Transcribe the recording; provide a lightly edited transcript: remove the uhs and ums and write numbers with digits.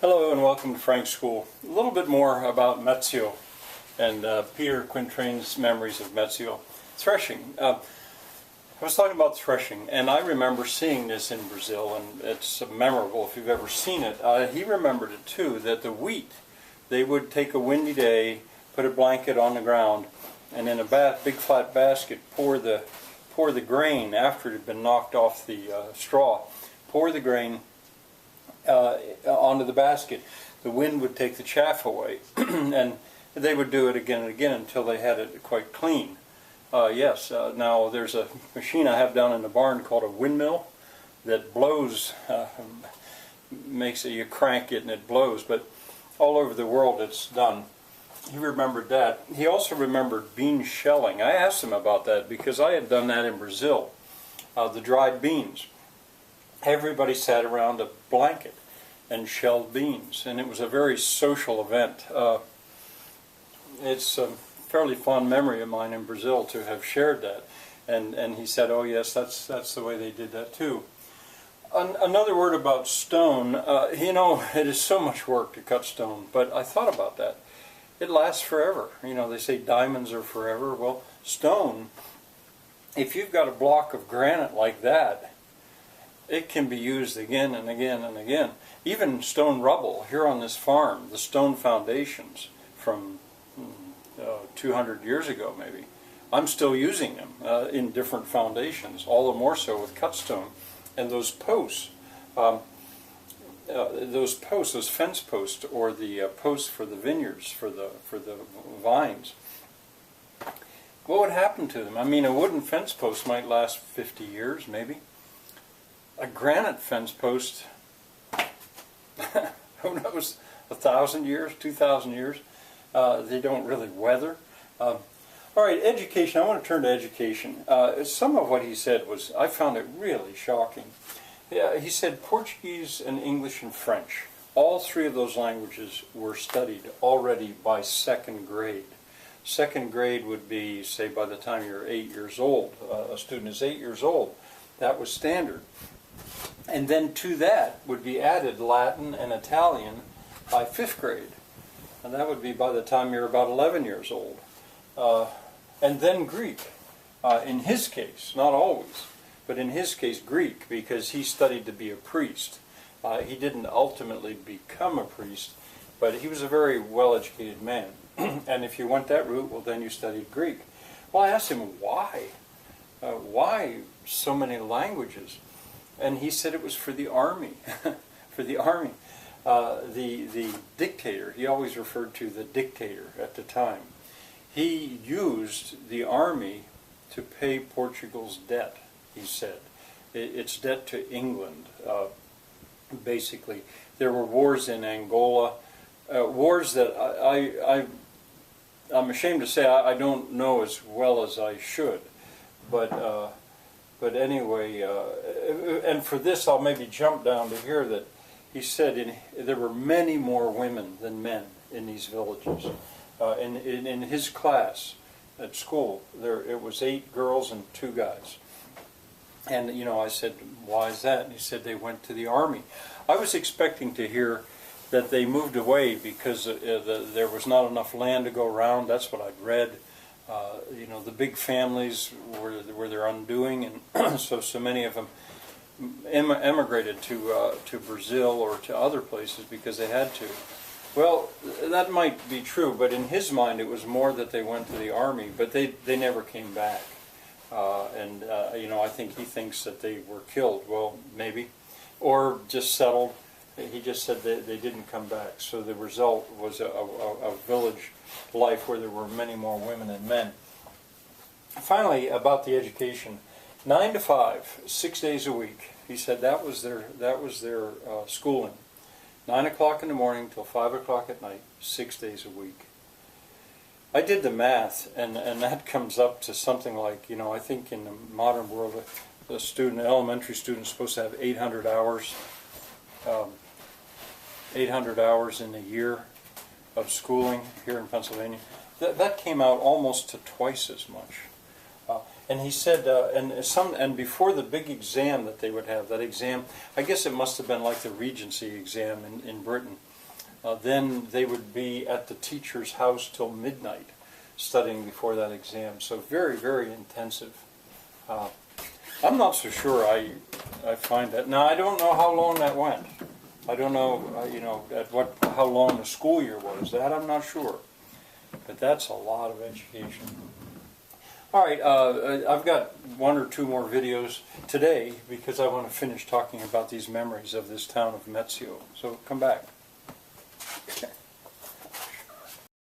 Hello and welcome to Frank's School. A little bit more about Mezio and Peter Quintrans' memories of Mezio. Threshing. I was talking about threshing, and I remember seeing this in Brazil, and it's memorable if you've ever seen it. He remembered it too, that the wheat, they would take a windy day, put a blanket on the ground, and in a big flat basket pour the grain after it had been knocked off the straw. Pour the grain onto the basket. The wind would take the chaff away, and they would do it again and again until they had it quite clean. Now there's a machine I have down in the barn called a windmill that blows, makes it, you crank it and it blows, but all over the world it's done. He remembered that. He also remembered bean shelling. I asked him about that because I had done that in Brazil, the dried beans. Everybody sat around a blanket and shelled beans, and it was a very social event. It's a fairly fond memory of mine in Brazil to have shared that, and he said, "Oh yes, that's the way they did that too." Another word about stone. It is so much work to cut stone, but I thought about that. It lasts forever. They say diamonds are forever. Well, stone, if you've got a block of granite like that, it can be used again and again and again. Even stone rubble here on this farm, the stone foundations from 200 years ago maybe, I'm still using them in different foundations, all the more so with cut stone. And those posts, those fence posts, or the posts for the vineyards, for the vines, what would happen to them? I mean, a wooden fence post might last 50 years maybe. A granite fence post, who knows, 1,000 years, 2,000 years. They don't really weather. All right, education. I want to turn to education. Some of what he said I found it really shocking. He said Portuguese and English and French, all three of those languages were studied already by second grade. Second grade would be, say, by the time you're 8 years old. A student is 8 years old. That was standard. And then to that would be added Latin and Italian by 5th grade. And that would be by the time you're about 11 years old. And then Greek. In his case, not always, but in his case Greek, because he studied to be a priest. He didn't ultimately become a priest, but he was a very well-educated man. And if you went that route, well, then you studied Greek. Well, I asked him why. Why so many languages? And he said it was for the army. For the army. The dictator, he always referred to the dictator at the time. He used the army to pay Portugal's debt, he said. Its debt to England, basically. There were wars in Angola, wars that I'm ashamed to say I don't know as well as I should. But anyway, and for this I'll maybe jump down to here that he said there were many more women than men in these villages. In his class at school, it was 8 girls and 2 guys. And I said, why is that? And he said they went to the army. I was expecting to hear that they moved away because there was not enough land to go around. That's what I'd read. The big families were their undoing, and so many of them emigrated to Brazil or to other places because they had to. Well, that might be true, but in his mind it was more that they went to the army, but they never came back. I think he thinks that they were killed. Well, maybe, or just settled. He just said they didn't come back. So the result was a village life where there were many more women than men. Finally, about the education, 9 to 5, 6 days a week. He said that was their schooling. 9 o'clock in the morning till 5 o'clock at night, 6 days a week. I did the math, and that comes up to something like, I think in the modern world, an elementary student is supposed to have 800 hours. 800 hours in a year of schooling here in Pennsylvania. That came out almost to twice as much. And he said, and before the big exam that they would have, that exam, I guess it must have been like the Regency exam in Britain. Then they would be at the teacher's house till midnight studying before that exam. So very, very intensive. I'm not so sure I find that. Now, I don't know how long that went. I don't know, how long the school year was. That I'm not sure. But that's a lot of education. All right, I've got one or two more videos today because I want to finish talking about these memories of this town of Mezio. So come back.